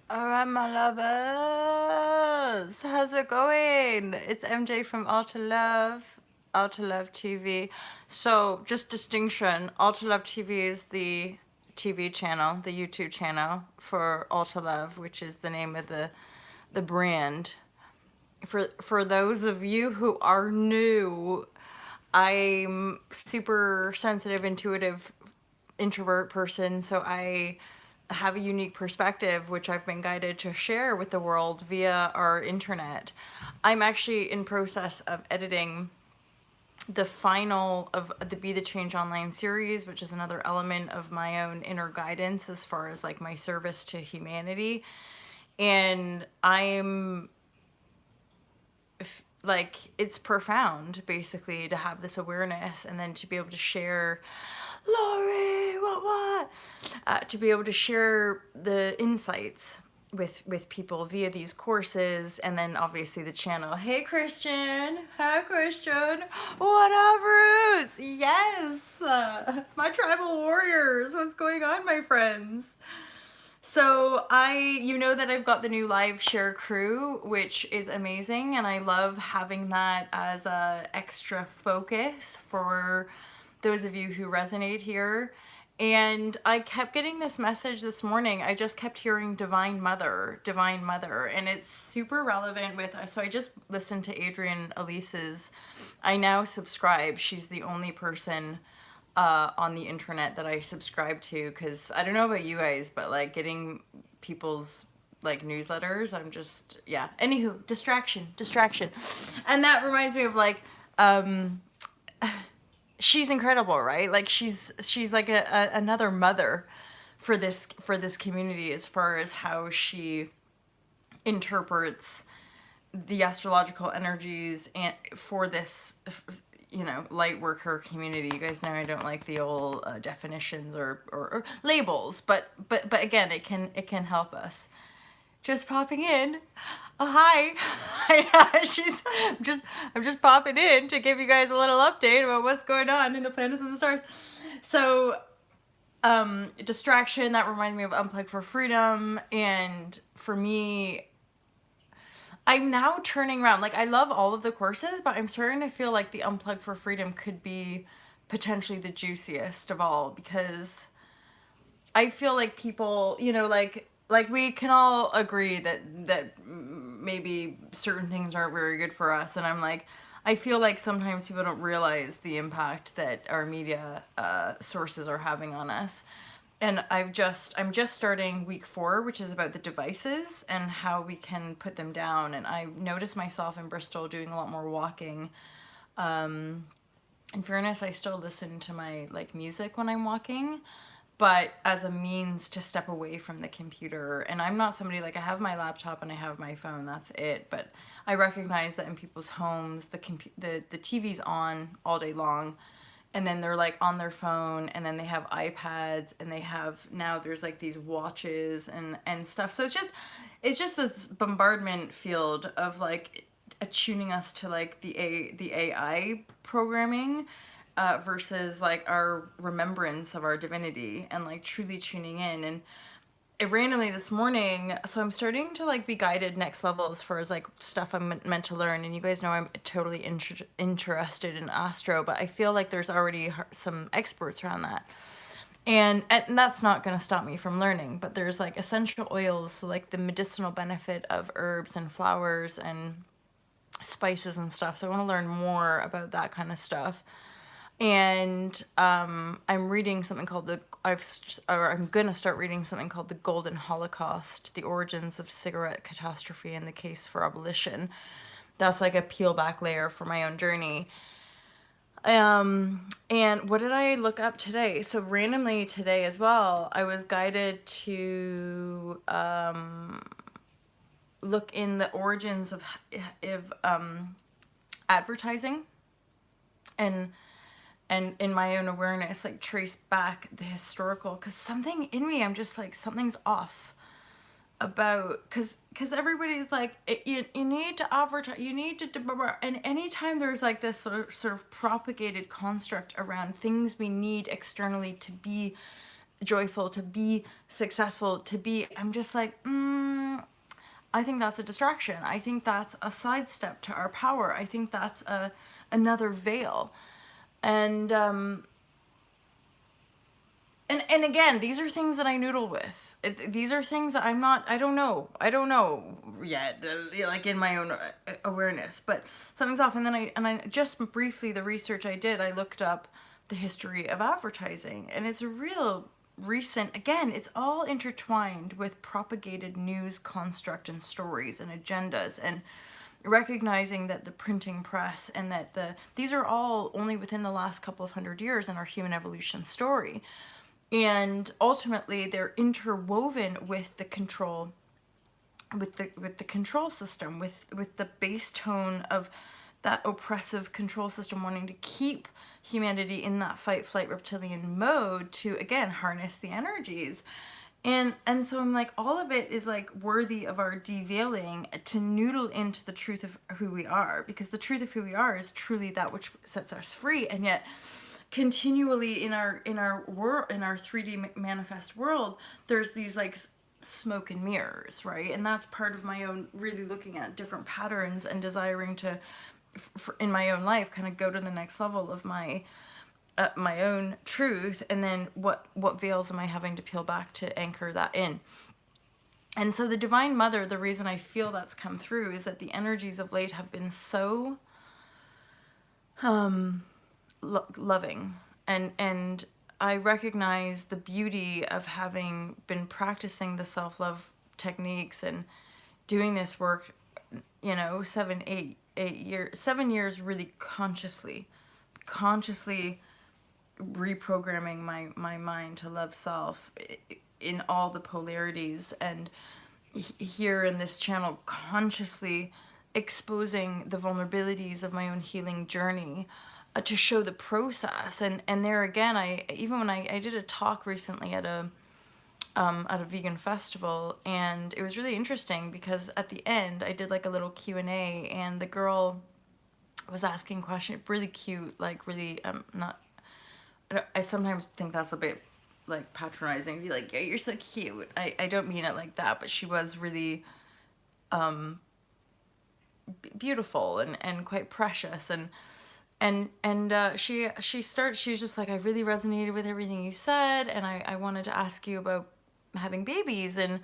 Alright, my lovers, how's it going? It's MJ from Ultra Love TV. So, just distinction, Ultra Love TV is the TV channel, the YouTube channel for Ultra Love, which is the name of the brand. For those of you who are new, I'm super sensitive, intuitive, introvert person, so I have a unique perspective which I've been guided to share with the world via our internet. I'm actually in process of editing the final of the Be the Change online series, which is another element of my own inner guidance as far as like my service to humanity. And I'm like, it's profound basically to have this awareness and then to be able to share, Lori, what? To be able to share the insights with people via these courses, and then obviously the channel. Hey Christian, hi Christian, what up Roots? Yes, my tribal warriors, what's going on my friends? So you know that I've got the new live share crew, which is amazing, and I love having that as a extra focus for those of you who resonate here. And I kept getting this message this morning. I just kept hearing Divine Mother, and it's super relevant with, so I just listened to Adrienne Elise's, I now subscribe. She's the only person on the internet that I subscribe to, because I don't know about you guys, but like getting people's like newsletters, I'm just, yeah. Anywho, distraction. And that reminds me of like, she's incredible, right? Like she's like another mother for this community as far as how she interprets the astrological energies and for this, you know, light worker community. You guys know I don't like the old definitions or labels, but again, it can help us. Just popping in. Oh, hi. I'm just popping in to give you guys a little update about what's going on in the planets and the stars. So, distraction, that reminds me of Unplug for Freedom, and for me, I'm now turning around. Like, I love all of the courses, but I'm starting to feel like the Unplug for Freedom could be potentially the juiciest of all, because I feel like people, you know, like we can all agree that maybe certain things aren't very good for us, and I'm like, I feel like sometimes people don't realize the impact that our media sources are having on us. And I'm just starting week 4, which is about the devices and how we can put them down. And I noticed myself in Bristol doing a lot more walking. In fairness, I still listen to my like music when I'm walking, but as a means to step away from the computer. And I'm not somebody, like, I have my laptop and I have my phone, that's it. But I recognize that in people's homes, the TV's on all day long, and then they're like on their phone, and then they have iPads, and they have, now there's like these watches and stuff. So it's just this bombardment field of like attuning us to like the AI programming, versus like our remembrance of our divinity and like truly tuning in. And it randomly this morning, so I'm starting to like be guided next level as far as like stuff I'm meant to learn. And you guys know I'm totally interested in astro, but I feel like there's already some experts around that. And that's not going to stop me from learning, but there's like essential oils, so like the medicinal benefit of herbs and flowers and spices and stuff. So I want to learn more about that kind of stuff. And I'm reading something called I'm gonna start reading something called The Golden Holocaust: The Origins of Cigarette Catastrophe and the Case for Abolition. That's like a peel back layer for my own journey. And what did I look up today? So randomly today as well, I was guided to look in the origins of advertising, and in my own awareness, like trace back the historical, because something in me, I'm just like, something's off about, because everybody's like, you need to advertise, you need to, and anytime there's like this sort of propagated construct around things we need externally to be joyful, to be successful, to be, I'm just like, I think that's a distraction. I think that's a sidestep to our power. I think that's another veil. And and again, these are things that I noodle with. These are things that I don't know yet, like in my own awareness, but something's off. And then I just briefly, the research I did, I looked up the history of advertising, and it's a real recent, again, it's all intertwined with propagated news construct and stories and agendas, and recognizing that the printing press and that these are all only within the last couple of 100 years in our human evolution story. And ultimately they're interwoven with the control, with the control system, with the base tone of that oppressive control system, wanting to keep humanity in that fight flight reptilian mode to, again, harness the energies. And so I'm like, all of it is like worthy of our deveiling to noodle into the truth of who we are, because the truth of who we are is truly that which sets us free. And yet continually in our world, in our 3D manifest world, there's these like smoke and mirrors, right? And that's part of my own really looking at different patterns and desiring to in my own life kind of go to the next level of my own truth, and then what veils am I having to peel back to anchor that in. And so the Divine Mother, the reason I feel that's come through is that the energies of late have been so loving, and I recognize the beauty of having been practicing the self-love techniques and doing this work, 7 years really consciously reprogramming my mind to love self in all the polarities, and here in this channel consciously exposing the vulnerabilities of my own healing journey, to show the process. And there again, when I did a talk recently at a vegan festival, and it was really interesting because at the end I did like a little Q&A, and the girl was asking questions, really cute, like really not, I sometimes think that's a bit like patronizing, be like, yeah, you're so cute. I don't mean it like that, but she was really beautiful and quite precious, and she was just like, I really resonated with everything you said, and I wanted to ask you about having babies and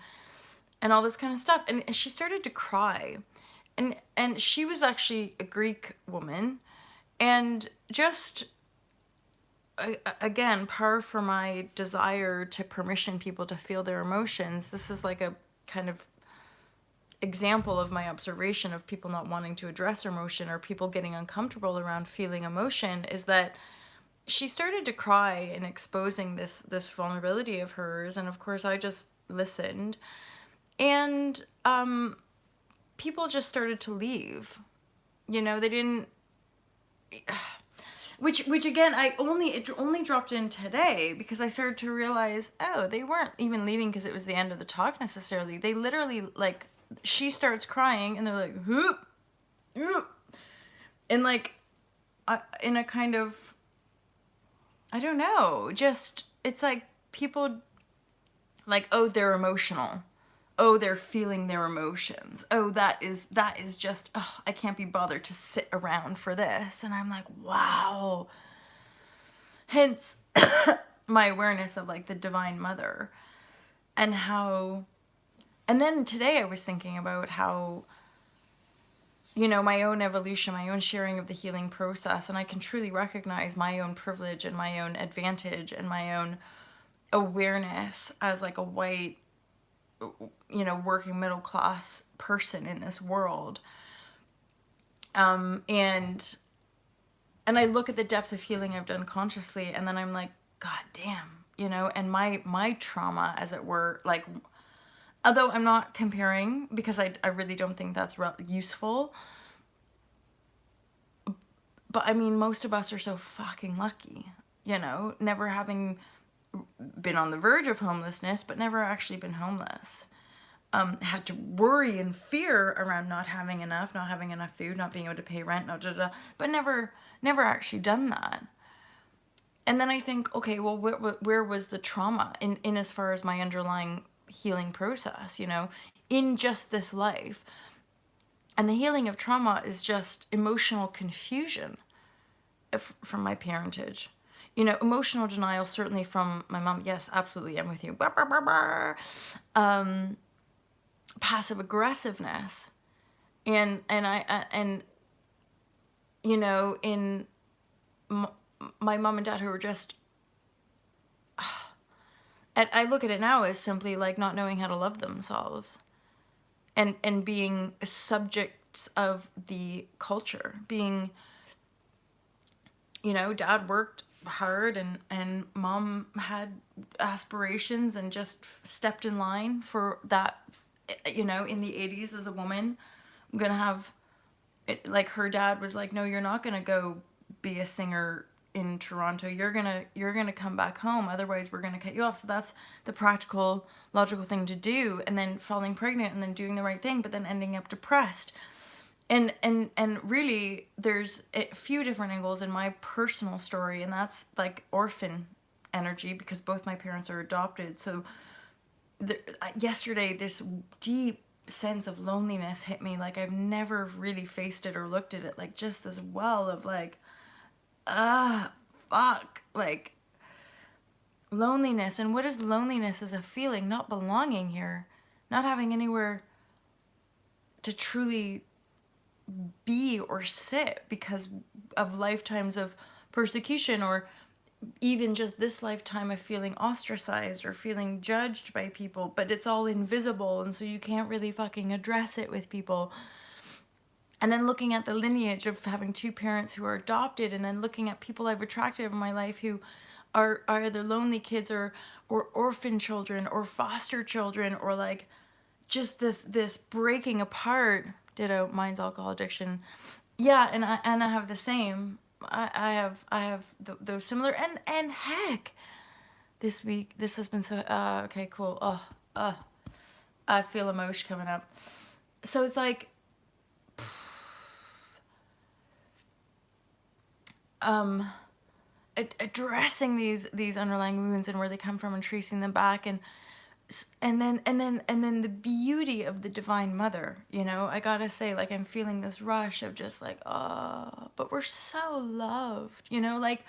all this kind of stuff. And she started to cry, and she was actually a Greek woman, and just again, par for my desire to permission people to feel their emotions, this is like a kind of example of my observation of people not wanting to address emotion, or people getting uncomfortable around feeling emotion, is that she started to cry in exposing this vulnerability of hers. And of course I just listened, and people just started to leave. They didn't, which again, it only dropped in today, because I started to realize, oh, they weren't even leaving because it was the end of the talk necessarily. They literally, like, she starts crying and they're like, whoop, whoop. And like, in a kind of, I don't know, just, it's like people like, oh, they're emotional. Oh, they're feeling their emotions. Oh, that is just, oh, I can't be bothered to sit around for this. And I'm like, wow. Hence my awareness of like the Divine Mother, and how, and then today I was thinking about how, my own evolution, my own sharing of the healing process, and I can truly recognize my own privilege and my own advantage and my own awareness as like a white, working middle class person in this world. And I look at the depth of healing I've done consciously, and then I'm like, God damn, and my trauma, as it were, like, although I'm not comparing, because I really don't think that's useful, but I mean, most of us are so fucking lucky, never having been on the verge of homelessness, but never actually been homeless. Had to worry and fear around not having enough food, not being able to pay rent, but never actually done that. And then I think, okay, well, where was the trauma in as far as my underlying healing process, you know, in just this life. And the healing of trauma is just emotional confusion from my parentage. You know, emotional denial, certainly from my mom. Yes, absolutely, I'm with you. Passive aggressiveness, and you know, in my mom and dad, who were just, and I look at it now as simply like not knowing how to love themselves, and being subjects of the culture, being, you know, dad worked hard, and mom had aspirations and just stepped in line for that. You know, in the 80s, as a woman, I'm gonna have it, like, her dad was like, no, you're not gonna go be a singer in Toronto. You're gonna come back home, otherwise we're gonna cut you off. So that's the practical, logical thing to do. And then falling pregnant, and then doing the right thing, but then ending up depressed. And really, there's a few different angles in my personal story, and that's like orphan energy, because both my parents are adopted. So yesterday, this deep sense of loneliness hit me like I've never really faced it or looked at it. Like, just this well of like, fuck, like, loneliness. And what is loneliness? As a feeling, not belonging here, not having anywhere to truly be or sit because of lifetimes of persecution, or even just this lifetime of feeling ostracized or feeling judged by people, but it's all invisible, and so you can't really fucking address it with people. And then looking at the lineage of having two parents who are adopted, and then looking at people I've attracted in my life who are either lonely kids or orphan children or foster children, or like just this breaking apart. Ditto, mine's alcohol addiction. Yeah, and I have the same. I have those similar, and heck, this week this has been so okay, cool. I feel emotion coming up. So it's like, addressing these underlying wounds and where they come from, and tracing them back, and then the beauty of the Divine Mother. You know, I gotta say, like, I'm feeling this rush of just like, oh, but we're so loved, you know, like,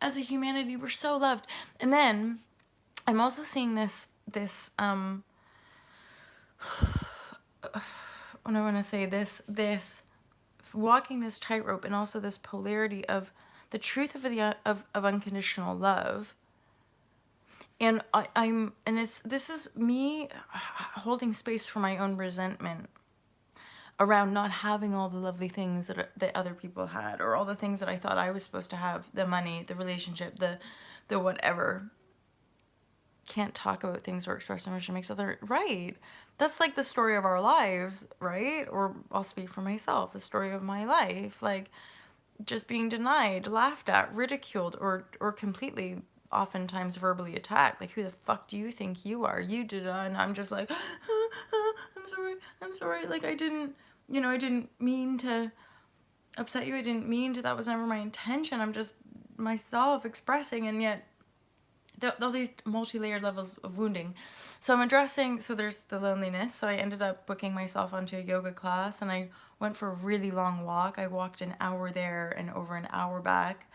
as a humanity, we're so loved. And then I'm also seeing this what I want to say, this walking this tightrope, and also this polarity of the truth of of unconditional love. And this is me holding space for my own resentment around not having all the lovely things that other people had, or all the things that I thought I was supposed to have: the money, the relationship, the whatever. Can't talk about things or express emotion makes other right. That's like the story of our lives, right? Or I'll speak for myself, the story of my life, like just being denied, laughed at, ridiculed, or completely, oftentimes verbally attacked. Like, who the fuck do you think you are? You did it. And I'm just like, I'm sorry. Like, I didn't mean to upset you. I didn't mean to, that was never my intention. I'm just myself expressing, and yet all these multi-layered levels of wounding. So I'm addressing, so there's the loneliness. So I ended up booking myself onto a yoga class, and I went for a really long walk. I walked an hour there and over an hour back,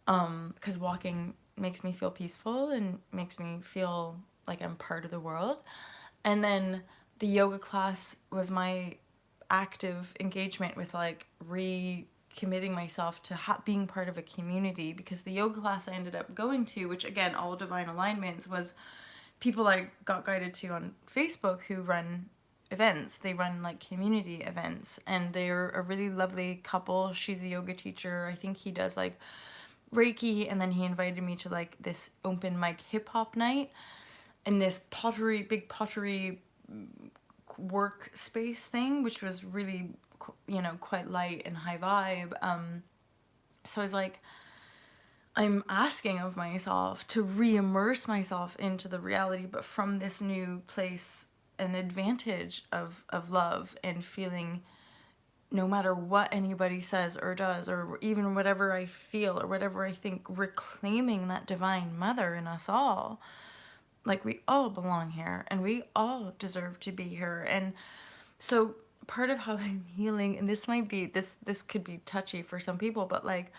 because walking makes me feel peaceful and makes me feel like I'm part of the world. And then the yoga class was my active engagement with, like, recommitting myself to being part of a community, because the yoga class I ended up going to, which again, all divine alignments, was people I got guided to on Facebook who run events. They run like community events, and they're a really lovely couple. She's a yoga teacher. I think he does like Reiki, and then he invited me to like this open mic hip hop night in this big pottery workspace thing, which was really, you know, quite light and high vibe. So I was like, I'm asking of myself to re-immerse myself into the reality, but from this new place, an advantage of love, and feeling, no matter what anybody says or does, or even whatever I feel or whatever I think, reclaiming that Divine Mother in us all. Like, we all belong here and we all deserve to be here. And so part of how I'm healing, and this might be, this could be touchy for some people, but like,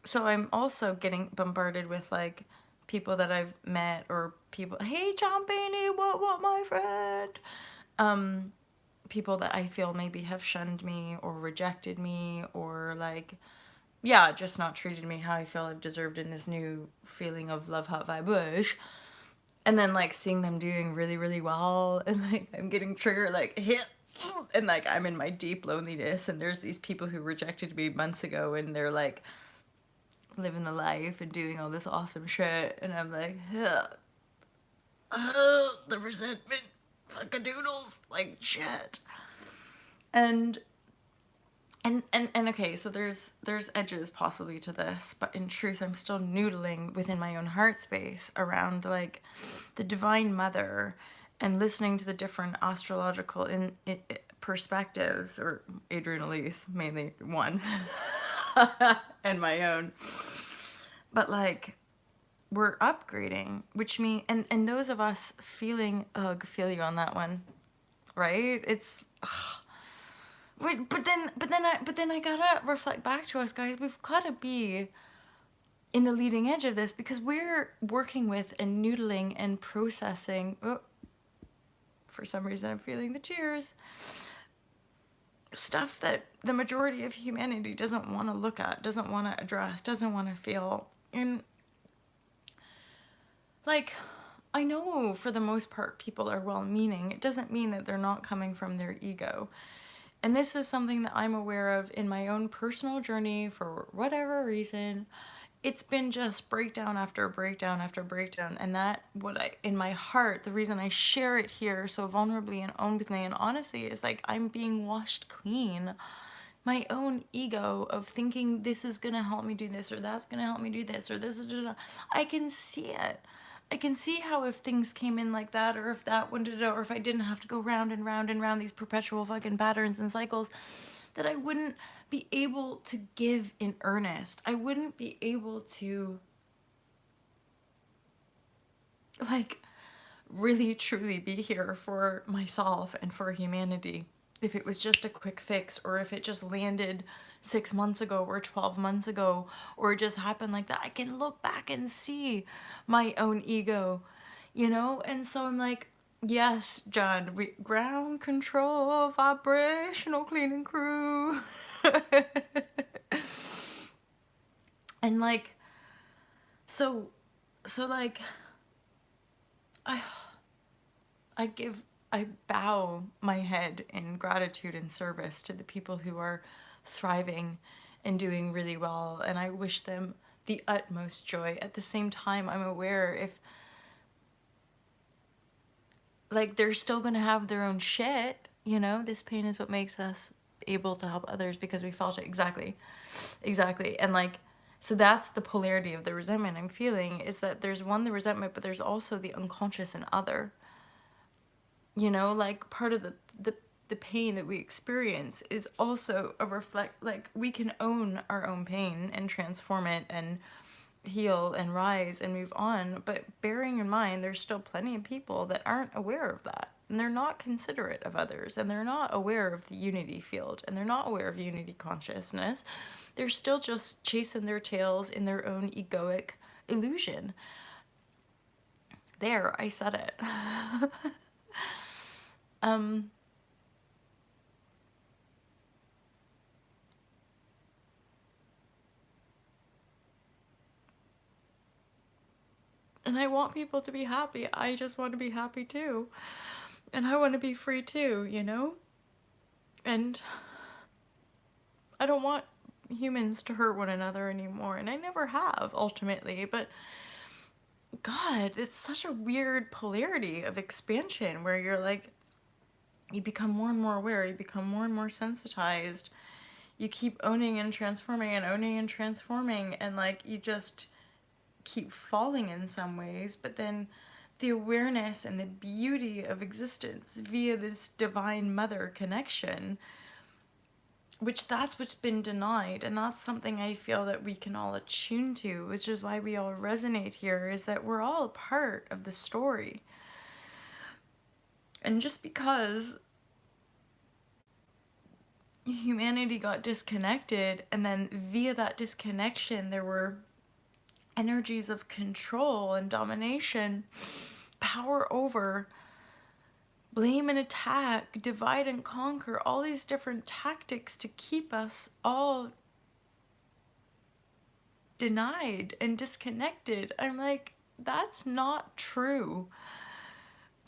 so I'm also getting bombarded with like people that I've met, or people, hey John Bainey, what my friend, people that I feel maybe have shunned me or rejected me, or like, yeah, just not treated me how I feel I've deserved in this new feeling of love, hot vibrashe. And then like seeing them doing really, really well, and like I'm getting triggered, like hit, and like I'm in my deep loneliness, and there's these people who rejected me months ago, and they're like living the life and doing all this awesome shit, and I'm like, the resentment, fucking doodles, like shit. And and okay, so there's edges possibly to this, but in truth I'm still noodling within my own heart space around like the divine mother, and listening to the different astrological perspectives, or Adrian Elise mainly one, and my own. But like, we're upgrading, which means, and those of us feeling, ugh, feel you on that one, right? It's but then I gotta reflect back to us, guys. We've gotta be in the leading edge of this, because we're working with and noodling and processing. Oh, for some reason I'm feeling the tears. Stuff that the majority of humanity doesn't want to look at, doesn't want to address, doesn't want to feel. And like, I know for the most part people are well-meaning. It doesn't mean that they're not coming from their ego. And this is something that I'm aware of in my own personal journey for whatever reason. It's been just breakdown after breakdown after breakdown. And that, what I, in my heart, the reason I share it here so vulnerably and openly and honestly is like, I'm being washed clean. My own ego of thinking this is going to help me do this, or that's going to help me do this, or this is, I can see it. I can see how if things came in like that, or if that one did it, or if I didn't have to go round and round and round these perpetual fucking patterns and cycles, that I wouldn't be able to give in earnest. I wouldn't be able to, like, really truly be here for myself and for humanity if it was just a quick fix, or if it just landed 6 months ago or 12 months ago, or it just happened like that. I can look back and see my own ego, you know? And so I'm like, yes, John, ground control, vibrational cleaning crew. And like, so like, I I give, I bow my head in gratitude and service to the people who are thriving and doing really well, and I wish them the utmost joy. At the same time, I'm aware if, like, they're still gonna have their own shit, you know? This pain is what makes us able to help others, because we felt it. Exactly. And like, so that's the polarity of the resentment I'm feeling, is that there's one, the resentment, but there's also the unconscious and other. You know, like, part of the pain that we experience is also a reflect, like, we can own our own pain and transform it and heal and rise and move on, but bearing in mind there's still plenty of people that aren't aware of that, and they're not considerate of others, and they're not aware of the unity field, and they're not aware of unity consciousness. They're still just chasing their tails in their own egoic illusion. There, I said it. um and I want people to be happy. I just want to be happy too. And I want to be free too, you know? And I don't want humans to hurt one another anymore. And I never have, ultimately. But God, it's such a weird polarity of expansion where you're like, you become more and more aware, you become more and more sensitized. You keep owning and transforming and owning and transforming. And like, you just keep falling in some ways, but then the awareness and the beauty of existence via this divine mother connection which that's what's been denied, and that's something I feel that we can all attune to, which is why we all resonate here, is that we're all a part of the story. And just because humanity got disconnected, and then via that disconnection there were energies of control and domination, power over, blame and attack, divide and conquer, all these different tactics to keep us all denied and disconnected. I'm like, that's not true.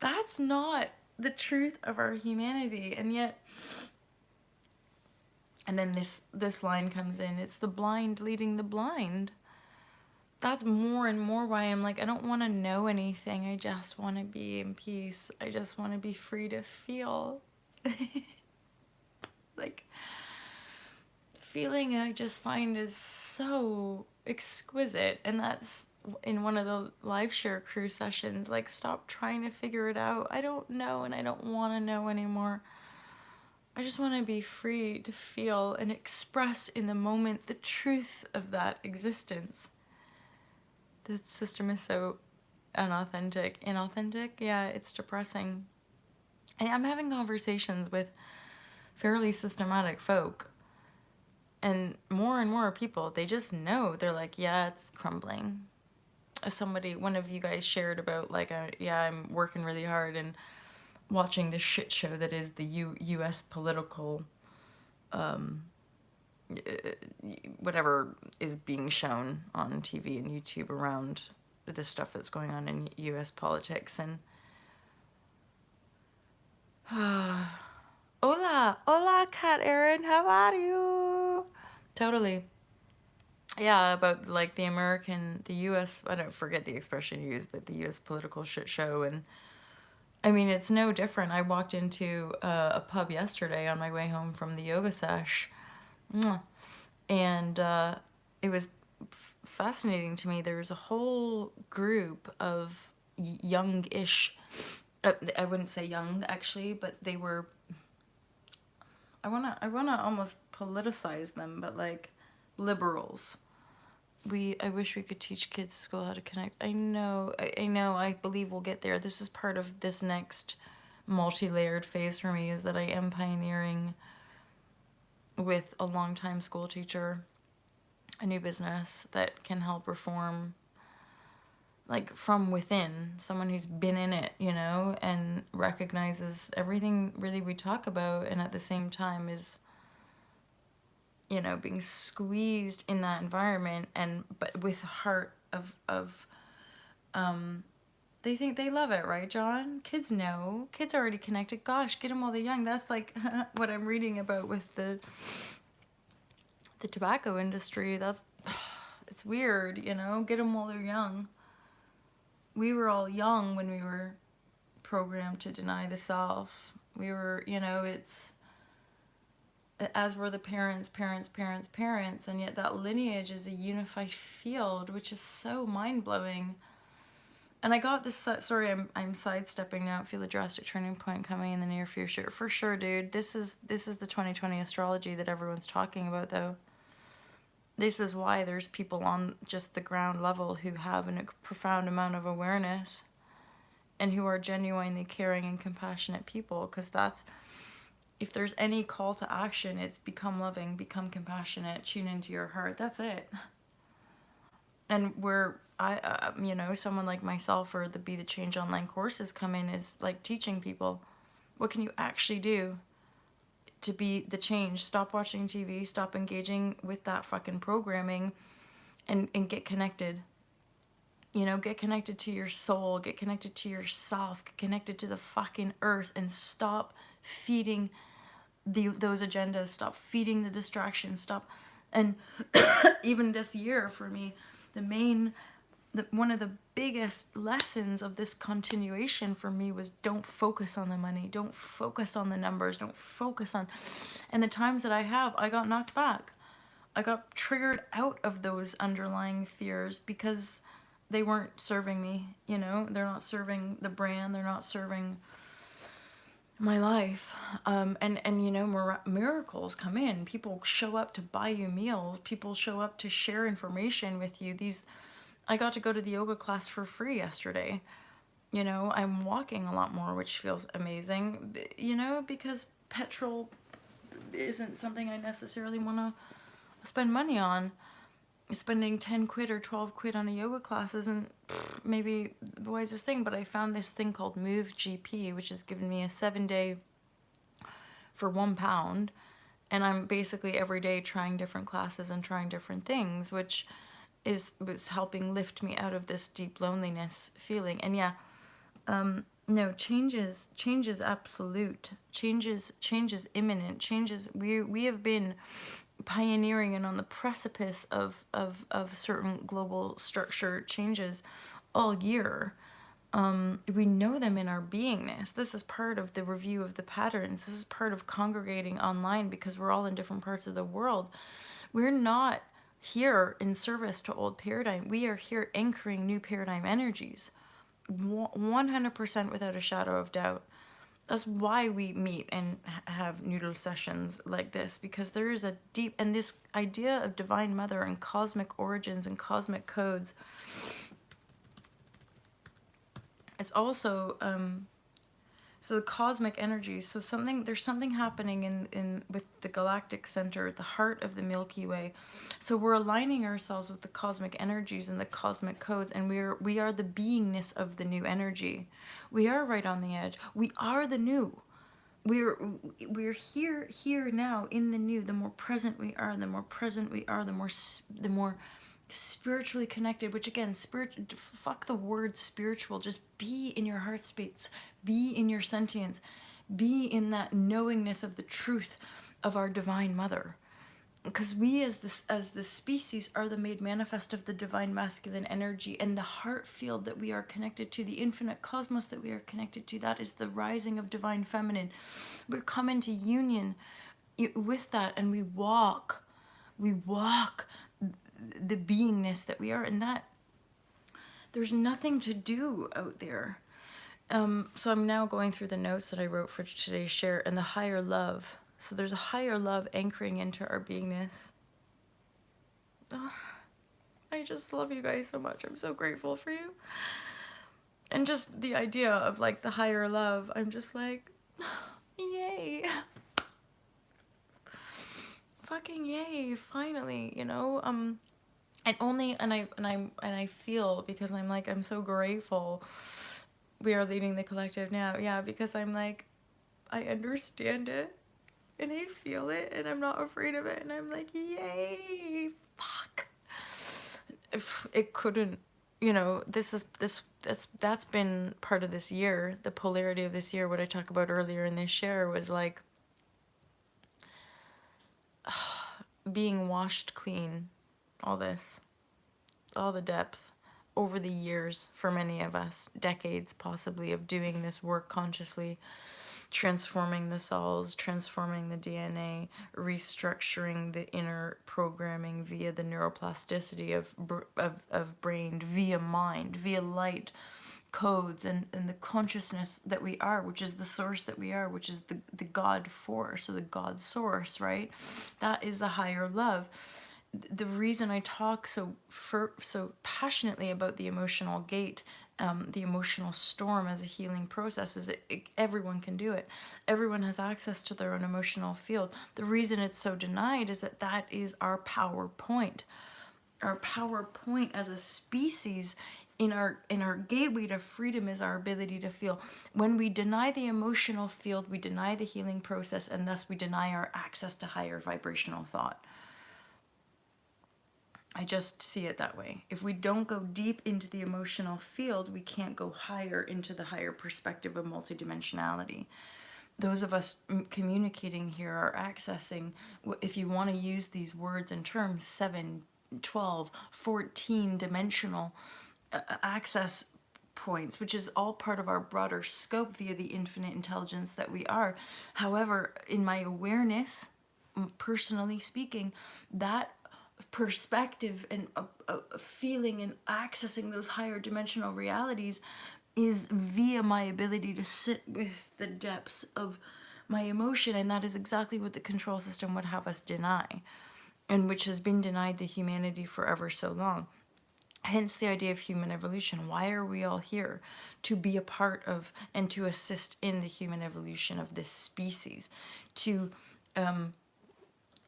That's not the truth of our humanity. And yet, and then this line comes in, it's the blind leading the blind. That's more and more why I'm like, I don't want to know anything. I just want to be in peace. I just want to be free to feel. Like, feeling I just find is so exquisite. And that's in one of the live share crew sessions, like, stop trying to figure it out. I don't know, and I don't want to know anymore. I just want to be free to feel and express in the moment the truth of that existence. The system is so inauthentic. Yeah, it's depressing. And I'm having conversations with fairly systematic folk, and more people, they just know. They're like, yeah, it's crumbling. One of you guys shared about, like, yeah, I'm working really hard and watching the shit show that is the U.S. political whatever is being shown on TV and YouTube around the stuff that's going on in U.S. politics. And hola, Kat Erin, how are you? Totally. Yeah, about like the U.S., I don't forget the expression you used, but the U.S. political shit show. And I mean, it's no different. I walked into a pub yesterday on my way home from the yoga sesh. And it was fascinating to me. There was a whole group of young-ish, I wouldn't say young actually, but they were, I wanna almost politicize them, but like liberals. I wish we could teach kids at school how to connect. I know, I believe we'll get there. This is part of this next multi-layered phase for me, is that I am pioneering with a longtime school teacher a new business that can help reform, like, from within, someone who's been in it, and recognizes everything really we talk about, and at the same time is, being squeezed in that environment, but with a heart of they think they love it, right, John? Kids know. Kids are already connected. Gosh, get them while they're young. That's like what I'm reading about with the tobacco industry. It's weird, get them while they're young. We were all young when we were programmed to deny the self. We were, it's, as were the parents, and yet that lineage is a unified field, which is so mind-blowing. And I got this, sorry, I'm sidestepping now. I feel a drastic turning point coming in the near future. For sure, dude. This is the 2020 astrology that everyone's talking about, though. This is why there's people on just the ground level who have a profound amount of awareness and who are genuinely caring and compassionate people, because that's, if there's any call to action, it's become loving, become compassionate, tune into your heart. That's it. And where someone like myself or the Be the Change online courses come in is like teaching people, what can you actually do to be the change? Stop watching TV, stop engaging with that fucking programming, and get connected. Get connected to your soul, get connected to yourself, get connected to the fucking earth, and stop feeding those agendas, stop feeding the distractions, stop. And even this year for me, one of the biggest lessons of this continuation for me was, don't focus on the money, don't focus on the numbers, don't focus on, and the times that I got knocked back. I got triggered out of those underlying fears because they weren't serving me, they're not serving the brand, they're not serving my life. And you know, miracles come in. People show up to buy you meals. People show up to share information with you. I got to go to the yoga class for free yesterday. You know, I'm walking a lot more, which feels amazing, you know, because petrol isn't something I necessarily want to spend money on. Spending 10 quid or 12 quid on a yoga class isn't maybe the wisest thing, but I found this thing called Move GP, which has given me a 7-day for £1. And I'm basically every day trying different classes and trying different things, which was helping lift me out of this deep loneliness feeling. And yeah, no, change is absolute. Change is imminent. We have been pioneering and on the precipice of certain global structure changes all year. We know them in our beingness. This is part of the review of the patterns. This is part of congregating online because we're all in different parts of the world. We're not here in service to old paradigm. We are here anchoring new paradigm energies. 100% without a shadow of doubt. That's why we meet and have noodle sessions like this, because there is a deep, and this idea of divine mother and cosmic origins and cosmic codes, it's also so the cosmic energies. So there's something happening in with the galactic center, the heart of the Milky Way. So we're aligning ourselves with the cosmic energies and the cosmic codes, and we are the beingness of the new energy. We are right on the edge. We are the new. We're here now in the new. The more present we are, the more present we are, the more spiritually connected, which again, fuck the word spiritual, just be in your heart space, be in your sentience, be in that knowingness of the truth of our divine mother, because we as the species are the made manifest of the divine masculine energy, and the heart field that we are connected to, the infinite cosmos that we are connected to, that is the rising of divine feminine. We're come into union with that, and we walk the beingness that we are, and that there's nothing to do out there. So I'm now going through the notes that I wrote for today's share, and the higher love. So there's a higher love anchoring into our beingness. Oh, I just love you guys so much. I'm so grateful for you. And just the idea of like the higher love, I'm just like, yay. Fucking yay, finally, you know? And I feel, because I'm like, I'm so grateful we are leading the collective now. Yeah, because I'm like, I understand it and I feel it and I'm not afraid of it, and I'm like, yay, fuck. It couldn't, you know, that's been part of this year. The polarity of this year, what I talked about earlier in this share, was like being washed clean, all the depth over the years for many of us, decades possibly of doing this work consciously, transforming the cells, transforming the DNA, restructuring the inner programming via the neuroplasticity of brain, via mind, via light codes, and the consciousness that we are, which is the source that we are, which is the God force, or the God source, right? That is a higher love. The reason I talk so passionately about the emotional gate, the emotional storm as a healing process, is everyone can do it. Everyone has access to their own emotional field. The reason it's so denied is that is our power point. Our power point as a species in our gateway to freedom is our ability to feel. When we deny the emotional field, we deny the healing process, and thus we deny our access to higher vibrational thought. I just see it that way. If we don't go deep into the emotional field, we can't go higher into the higher perspective of multidimensionality. Those of us communicating here are accessing, if you want to use these words and terms, 7, 12, 14 dimensional access points, which is all part of our broader scope via the infinite intelligence that we are. However, in my awareness, personally speaking, that perspective and feeling and accessing those higher dimensional realities is via my ability to sit with the depths of my emotion, and that is exactly what the control system would have us deny, and which has been denied the humanity for ever so long. Hence the idea of human evolution. Why are we all here? To be a part of and to assist in the human evolution of this species, to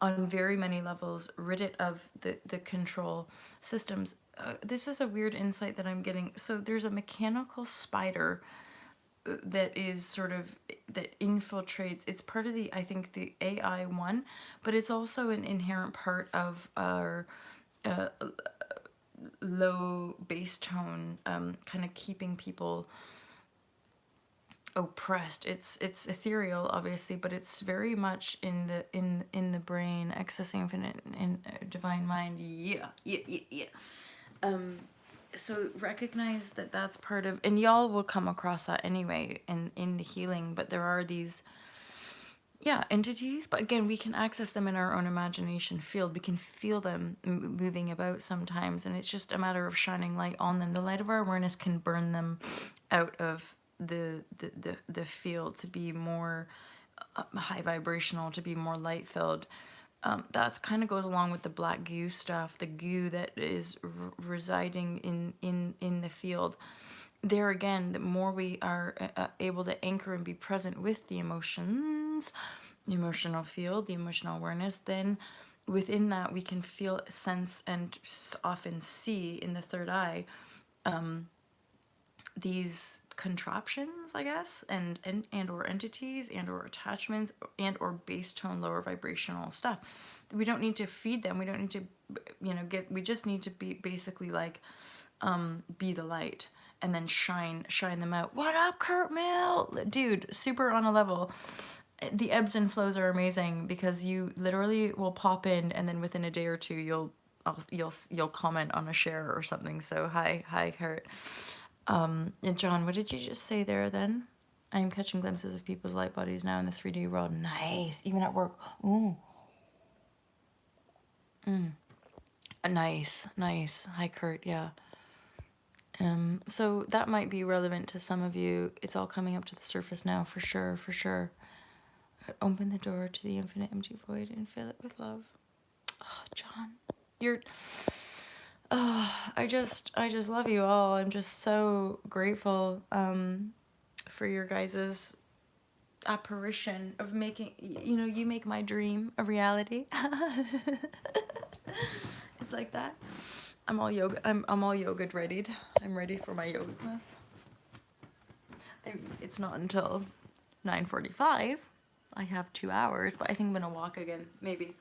on very many levels rid it of the control systems. This is a weird insight that I'm getting. So there's a mechanical spider that is sort of, that infiltrates, it's part of the, I think, the AI one, but it's also an inherent part of our low bass tone, kind of keeping people oppressed. It's ethereal, obviously, but it's very much in the brain, accessing infinite and divine mind. Yeah. So recognize that that's part of, and y'all will come across that anyway in the healing. But there are these, yeah, entities, but again, we can access them in our own imagination field. We can feel them moving about sometimes, and it's just a matter of shining light on them. The light of our awareness can burn them out of the field to be more high vibrational, to be more light filled. That's kind of goes along with the black goo stuff, the goo that is residing in the field. There again, the more we are able to anchor and be present with the emotions, the emotional field, the emotional awareness, then within that we can feel, sense, and often see in the third eye these contraptions, I guess, and or entities and or attachments and or base tone, lower vibrational stuff. We don't need to feed them. We don't need to, we just need to be basically like, be the light and then shine them out. What up, Kurt Mill? Dude, super on a level. The ebbs and flows are amazing because you literally will pop in and then within a day or two you'll comment on a share or something. So hi Kurt. And John, what did you just say there then? I'm catching glimpses of people's light bodies now in the 3D world. Nice. Even at work. Ooh. Nice. Hi, Kurt. Yeah. So that might be relevant to some of you. It's all coming up to the surface now, for sure. Open the door to the infinite empty void and fill it with love. Oh, John, you're... Oh, I just love you all. I'm just so grateful for your guys's apparition of making, you make my dream a reality. It's like that. I'm all yoga. I'm all yoga readied. I'm ready for my yoga class. It's not until 9:45. I have 2 hours, but I think I'm gonna walk again. Maybe.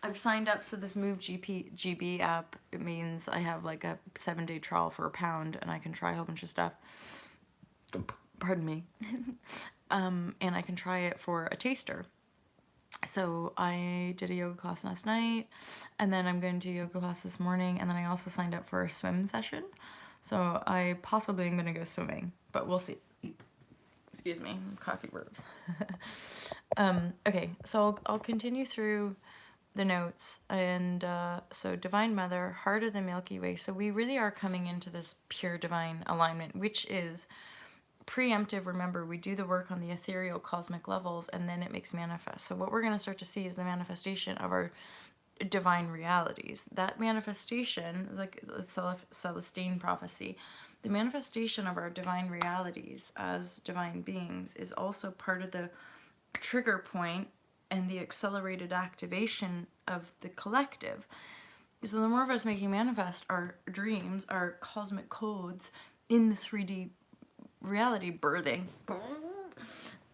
I've signed up, so this Move GB app, it means I have like a 7-day trial for £1 and I can try a whole bunch of stuff. Pardon me. And I can try it for a taster. So I did a yoga class last night, and then I'm going to yoga class this morning, and then I also signed up for a swim session. So I possibly am going to go swimming, but we'll see. Excuse me, coffee burps. Okay, so I'll continue through the notes. And so Divine Mother, heart of the Milky Way. So we really are coming into this pure divine alignment, which is preemptive. Remember, we do the work on the ethereal cosmic levels and then it makes manifest. So what we're going to start to see is the manifestation of our divine realities. That manifestation is like Celestine prophecy. The manifestation of our divine realities as divine beings is also part of the trigger point and the accelerated activation of the collective. So the more of us making manifest our dreams, our cosmic codes in the 3D reality, birthing,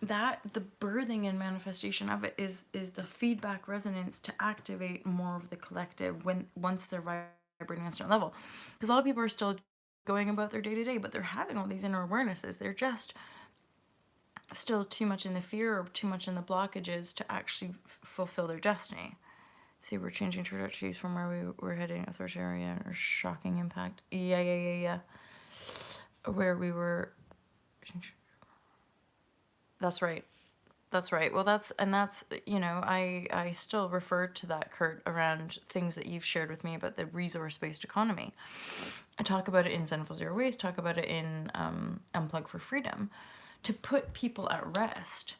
that the birthing and manifestation of it is the feedback resonance to activate more of the collective once they're vibrating on a certain level. Because a lot of people are still going about their day-to-day, but they're having all these inner awarenesses. They're just still too much in the fear or too much in the blockages to actually fulfill their destiny. See, we're changing trajectories from where we were heading, authoritarian or shocking impact. Yeah. Where we were... That's right. That's right. Well, that's, you know, I still refer to that, Kurt, around things that you've shared with me about the resource-based economy. I talk about it in Zenful Zero Waste, talk about it in Unplug for Freedom, to put people at rest.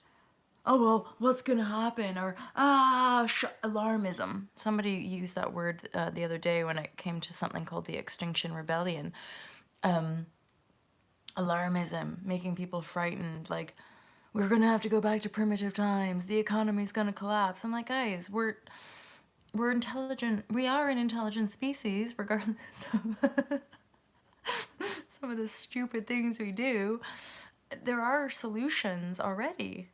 Oh, well, what's going to happen? Or, alarmism. Somebody used that word the other day when it came to something called the Extinction Rebellion. Alarmism, making people frightened, like, we're going to have to go back to primitive times, the economy's going to collapse. I'm like, guys, we're intelligent, we are an intelligent species, regardless of some of the stupid things we do. There are solutions already.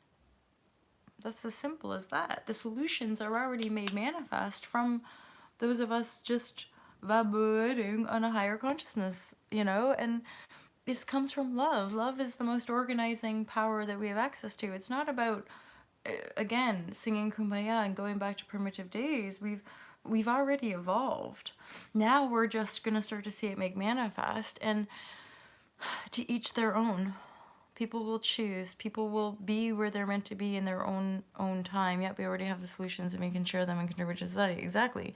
That's as simple as that. The solutions are already made manifest from those of us just vibrating on a higher consciousness, you know? And this comes from love. Love is the most organizing power that we have access to. It's not about, again, singing Kumbaya and going back to primitive days. We've already evolved. Now we're just going to start to see it make manifest, and to each their own. People will choose. People will be where they're meant to be in their own time. Yet we already have the solutions, and we can share them and contribute to society. Exactly.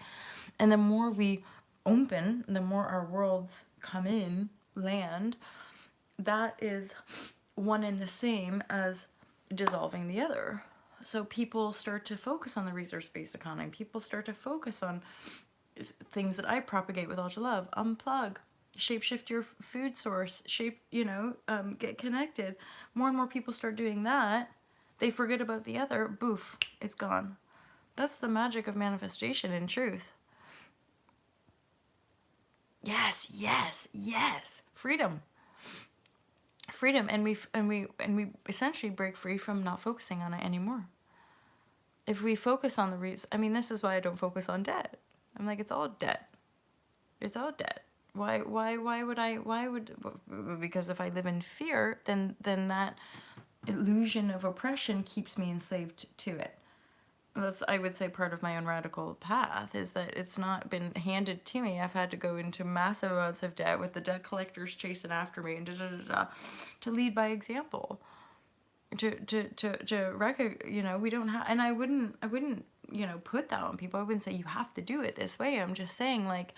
And the more we open, the more our worlds come in, land, that is one and the same as dissolving the other. So people start to focus on the resource-based economy. People start to focus on things that I propagate with Ultra Love. Unplug. Shapeshift your food source. Get connected. More and more people start doing that. They forget about the other. Boof. It's gone. That's the magic of manifestation in truth. Yes, yes, yes. Freedom. Freedom, and we essentially break free from not focusing on it anymore. If we focus on the reason, I mean, this is why I don't focus on debt. I'm like, it's all debt. It's all debt. Why would, because if I live in fear, then that illusion of oppression keeps me enslaved to it. That's, I would say, part of my own radical path, is that it's not been handed to me. I've had to go into massive amounts of debt with the debt collectors chasing after me, and to lead by example. To record, we don't have, and I wouldn't, put that on people. I wouldn't say you have to do it this way. I'm just saying, like,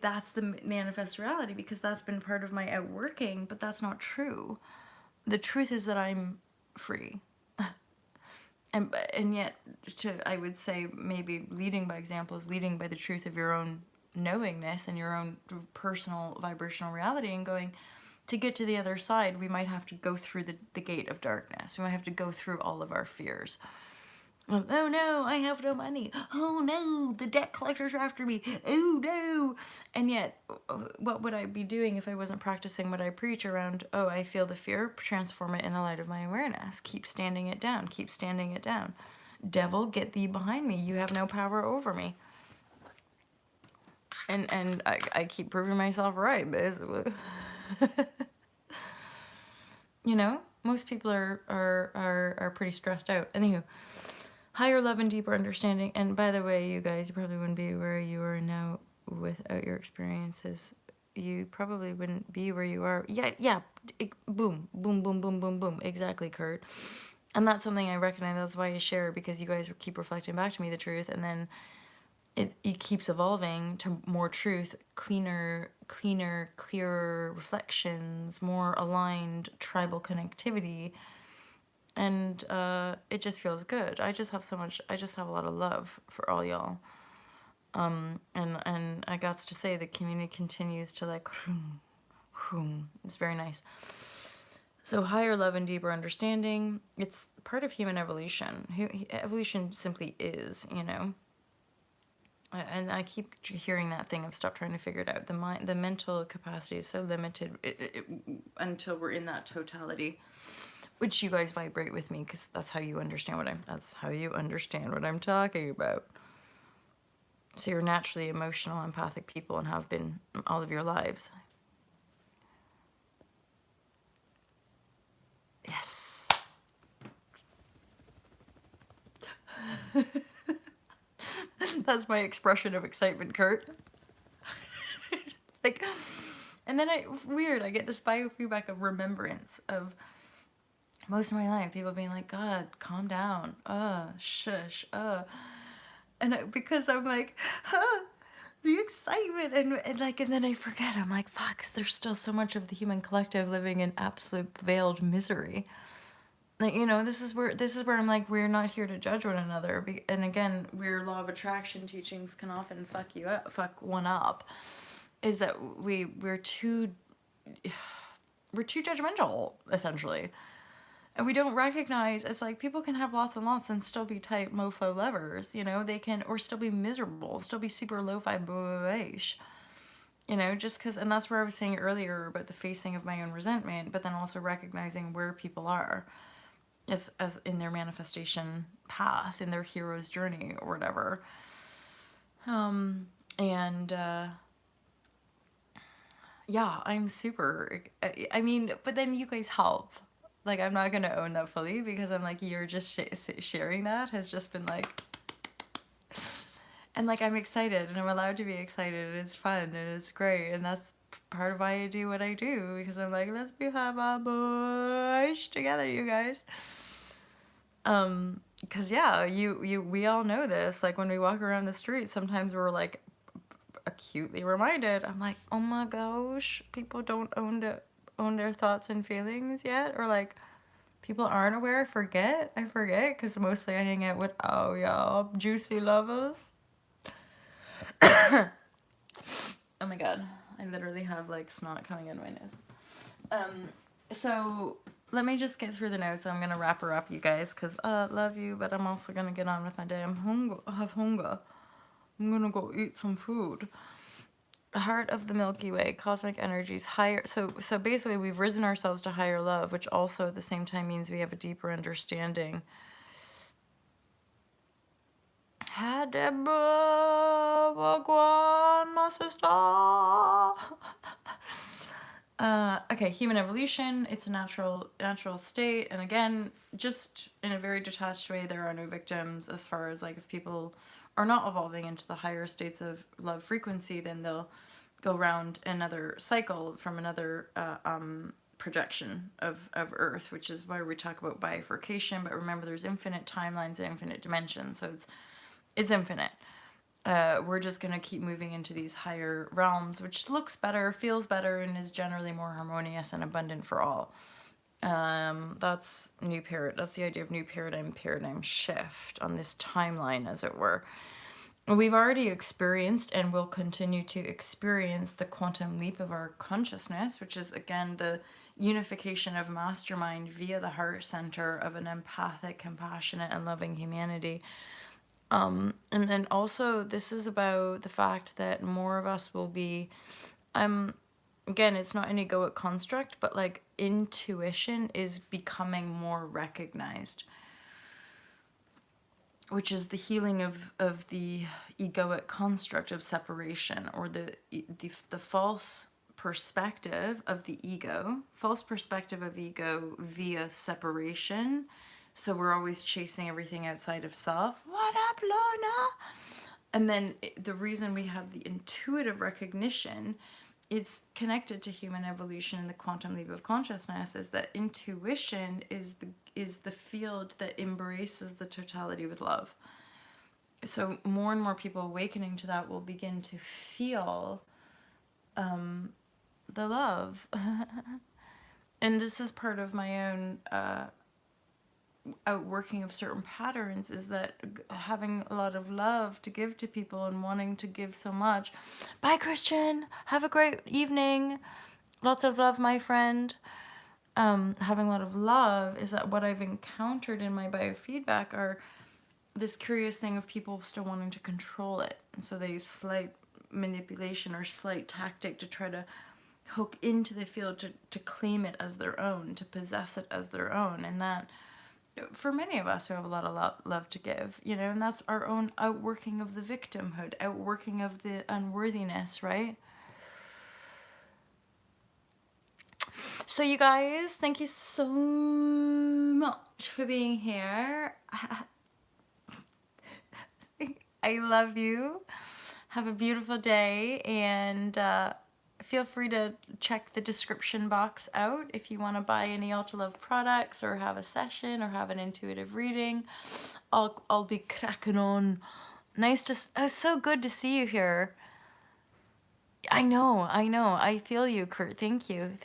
that's the manifest reality, because that's been part of my outworking, but that's not true. The truth is that I'm free. And yet, I would say, maybe leading by example is leading by the truth of your own knowingness and your own personal vibrational reality, and going, to get to the other side, we might have to go through the gate of darkness. We might have to go through all of our fears. Oh no, I have no money. Oh no, the debt collectors are after me. Oh no. And yet, what would I be doing if I wasn't practicing what I preach around, oh, I feel the fear, transform it in the light of my awareness. Keep standing it down. Keep standing it down. Devil, get thee behind me. You have no power over me. And I keep proving myself right, basically. Most people are pretty stressed out. Anywho. Higher love and deeper understanding. And by the way, you guys, you probably wouldn't be where you are now without your experiences. You probably wouldn't be where you are. Yeah. Boom, boom, boom, boom, boom, boom. Exactly, Kurt. And that's something I recognize. That's why I share, because you guys keep reflecting back to me the truth. And then it keeps evolving to more truth, clearer, clearer reflections, more aligned tribal connectivity. And it just feels good. I just have a lot of love for all y'all. And I got to say, the community continues to, like, it's very nice. So higher love and deeper understanding, it's part of human evolution. Evolution simply is, And I keep hearing that thing of stop trying to figure it out. The mental capacity is so limited until we're in that totality. Which you guys vibrate with me, because that's how you understand what I'm talking about. So you're naturally emotional, empathic people, and have been all of your lives. Yes. That's my expression of excitement, Kurt. And then I get this biofeedback of remembrance of most of my life, people being like, God, calm down, shush, because I'm like, the excitement, and then I forget, I'm like, fuck, there's still so much of the human collective living in absolute veiled misery. Like, this is where I'm like, we're not here to judge one another. And again, where law of attraction teachings can often fuck one up, is that we're too judgmental, essentially. And we don't recognize, it's like people can have lots and lots and still be tight mofo lovers, they can, or still be miserable, still be super lo-fi vibrashe, just because, and that's where I was saying earlier about the facing of my own resentment, but then also recognizing where people are as in their manifestation path, in their hero's journey or whatever. And yeah, I'm super, I mean, but then you guys help. Like, I'm not going to own that fully, because I'm like, you're just sharing that has just been like, and like, I'm excited and I'm allowed to be excited, and it's fun and it's great. And that's part of why I do what I do, because I'm like, let's be have a bush together, you guys. Because yeah, we all know this. Like, when we walk around the street, sometimes we're like acutely reminded. I'm like, oh my gosh, people don't own their thoughts and feelings yet, or like, people aren't aware. I forget, because mostly I hang out with, oh yeah, juicy lovers. Oh my god, I literally have like snot coming in my nose. So let me just get through the notes. I'm gonna wrap her up, you guys, because love you, but I'm also gonna get on with my day. I have hunger. I'm gonna go eat some food. Heart of the Milky Way, cosmic energies, higher. So basically, we've risen ourselves to higher love, which also at the same time means we have a deeper understanding. My sister. Okay, human evolution, it's a natural state. And again, just in a very detached way, there are no victims, as far as like, if people are not evolving into the higher states of love frequency, then they'll go around another cycle from another projection of Earth, which is why we talk about bifurcation. But remember, there's infinite timelines and infinite dimensions, so it's infinite. We're just going to keep moving into these higher realms, which looks better, feels better, and is generally more harmonious and abundant for all. That's the idea of new paradigm shift on this timeline, as it were. We've already experienced and will continue to experience the quantum leap of our consciousness, which is, again, the unification of mastermind via the heart center of an empathic, compassionate, and loving humanity. And then also, this is about the fact that more of us will be, again, it's not an egoic construct, but like, intuition is becoming more recognized, which is the healing of the egoic construct of separation, or the false perspective of the ego, via separation. So we're always chasing everything outside of self. What up, Lorna? And then the reason we have the intuitive recognition, it's connected to human evolution and the quantum leap of consciousness, is that intuition is the field that embraces the totality with love. So more and more people awakening to that will begin to feel the love. And this is part of my own outworking of certain patterns, is that having a lot of love to give to people and wanting to give so much. Bye, Christian. Have a great evening. Lots of love, my friend. Having a lot of love is that what I've encountered in my biofeedback are this curious thing of people still wanting to control it. And so they slight manipulation or slight tactic to try to hook into the field, to claim it as their own, to possess it as their own. And that, for many of us who have a lot of love to give, and that's our own outworking of the victimhood, outworking of the unworthiness, right? So you guys, thank you so much for being here. I love you. Have a beautiful day, and feel free to check the description box out if you want to buy any Ultra Love products or have a session or have an intuitive reading. I'll be cracking on. Nice to, it's so good to see you here. I know. I feel you, Kurt. Thank you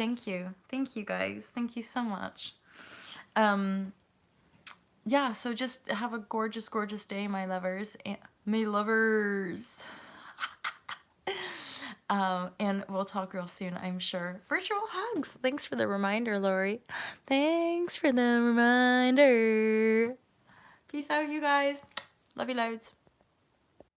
guys. Thank you so much. Yeah, so just have a gorgeous, gorgeous day, my lovers. My lovers. And we'll talk real soon, I'm sure. Virtual hugs. Thanks for the reminder, Lori. Thanks for the reminder. Peace out, you guys. Love you loads.